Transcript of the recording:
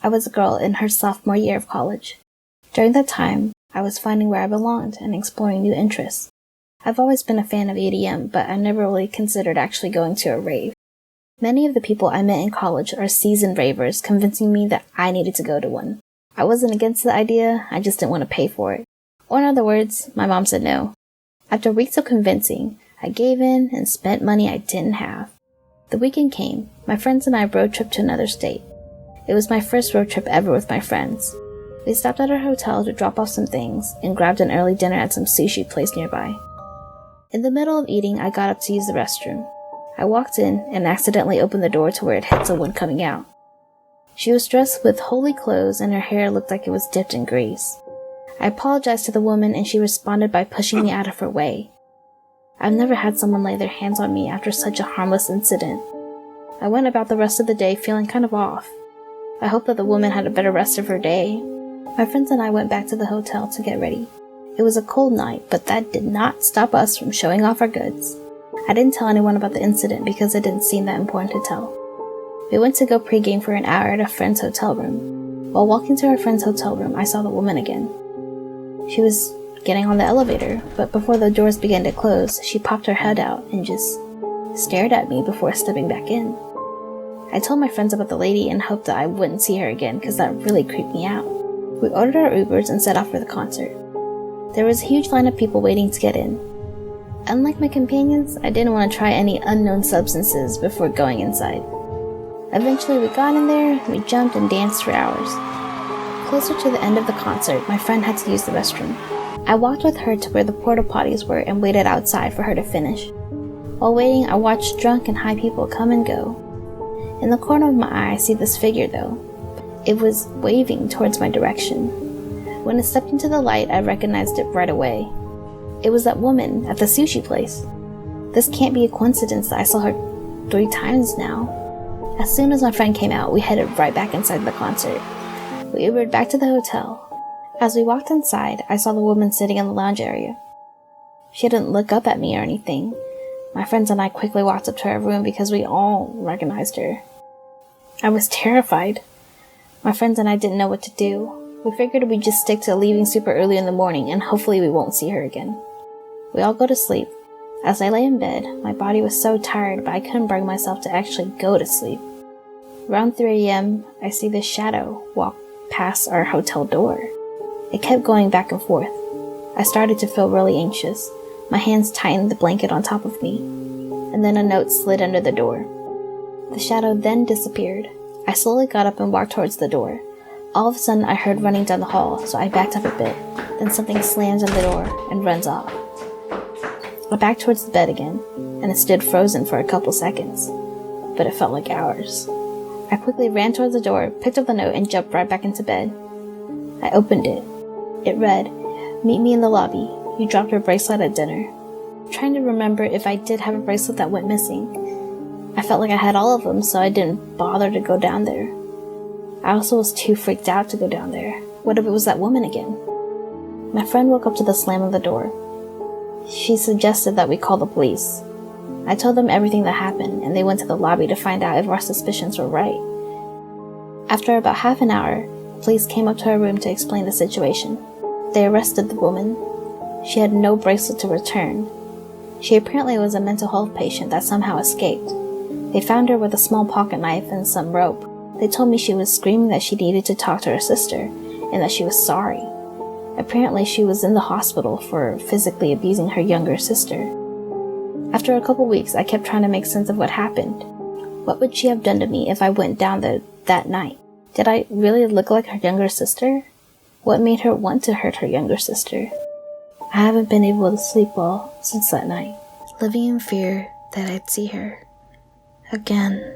I was a girl in her sophomore year of college. During that time, I was finding where I belonged and exploring new interests. I've always been a fan of EDM, but I never really considered actually going to a rave. Many of the people I met in college are seasoned ravers, convincing me that I needed to go to one. I wasn't against the idea, I just didn't want to pay for it. Or in other words, my mom said no. After weeks of convincing, I gave in and spent money I didn't have. The weekend came. My friends and I road tripped to another state. It was my first road trip ever with my friends. We stopped at our hotel to drop off some things and grabbed an early dinner at some sushi place nearby. In the middle of eating, I got up to use the restroom. I walked in and accidentally opened the door to where it hit someone coming out. She was dressed with holy clothes and her hair looked like it was dipped in grease. I apologized to the woman and she responded by pushing me out of her way. I've never had someone lay their hands on me after such a harmless incident. I went about the rest of the day feeling kind of off. I hope that the woman had a better rest of her day. My friends and I went back to the hotel to get ready. It was a cold night, but that did not stop us from showing off our goods. I didn't tell anyone about the incident because it didn't seem that important to tell. We went to go pregame for an hour at a friend's hotel room. While walking to our friend's hotel room, I saw the woman again. She was getting on the elevator, but before the doors began to close, she popped her head out and just stared at me before stepping back in. I told my friends about the lady and hoped that I wouldn't see her again because that really creeped me out. We ordered our Ubers and set off for the concert. There was a huge line of people waiting to get in. Unlike my companions, I didn't want to try any unknown substances before going inside. Eventually we got in there, we jumped and danced for hours. Closer to the end of the concert, my friend had to use the restroom. I walked with her to where the porta potties were and waited outside for her to finish. While waiting, I watched drunk and high people come and go. In the corner of my eye, I see this figure though. It was waving towards my direction. When it stepped into the light, I recognized it right away. It was that woman at the sushi place. This can't be a coincidence that I saw her 3 times now. As soon as my friend came out, we headed right back inside the concert. We Ubered back to the hotel. As we walked inside, I saw the woman sitting in the lounge area. She didn't look up at me or anything. My friends and I quickly walked up to her room because we all recognized her. I was terrified. My friends and I didn't know what to do. We figured we'd just stick to leaving super early in the morning and hopefully we won't see her again. We all go to sleep. As I lay in bed, my body was so tired but I couldn't bring myself to actually go to sleep. Around 3 a.m., I see this shadow walk past our hotel door. It kept going back and forth. I started to feel really anxious. My hands tightened the blanket on top of me. And then a note slid under the door. The shadow then disappeared. I slowly got up and walked towards the door. All of a sudden, I heard running down the hall, so I backed up a bit. Then something slams on the door and runs off. I backed towards the bed again, and it stood frozen for a couple seconds. But it felt like hours. I quickly ran towards the door, picked up the note, and jumped right back into bed. I opened it. It read, "Meet me in the lobby. You dropped your bracelet at dinner." Trying to remember if I did have a bracelet that went missing. I felt like I had all of them, so I didn't bother to go down there. I also was too freaked out to go down there. What if it was that woman again? My friend woke up to the slam of the door. She suggested that we call the police. I told them everything that happened, and they went to the lobby to find out if our suspicions were right. After about half an hour, police came up to her room to explain the situation. They arrested the woman. She had no bracelet to return. She apparently was a mental health patient that somehow escaped. They found her with a small pocket knife and some rope. They told me she was screaming that she needed to talk to her sister, and that she was sorry. Apparently she was in the hospital for physically abusing her younger sister. After a couple weeks, I kept trying to make sense of what happened. What would she have done to me if I went down there that night? Did I really look like her younger sister? What made her want to hurt her younger sister? I haven't been able to sleep well since that night, living in fear that I'd see her again.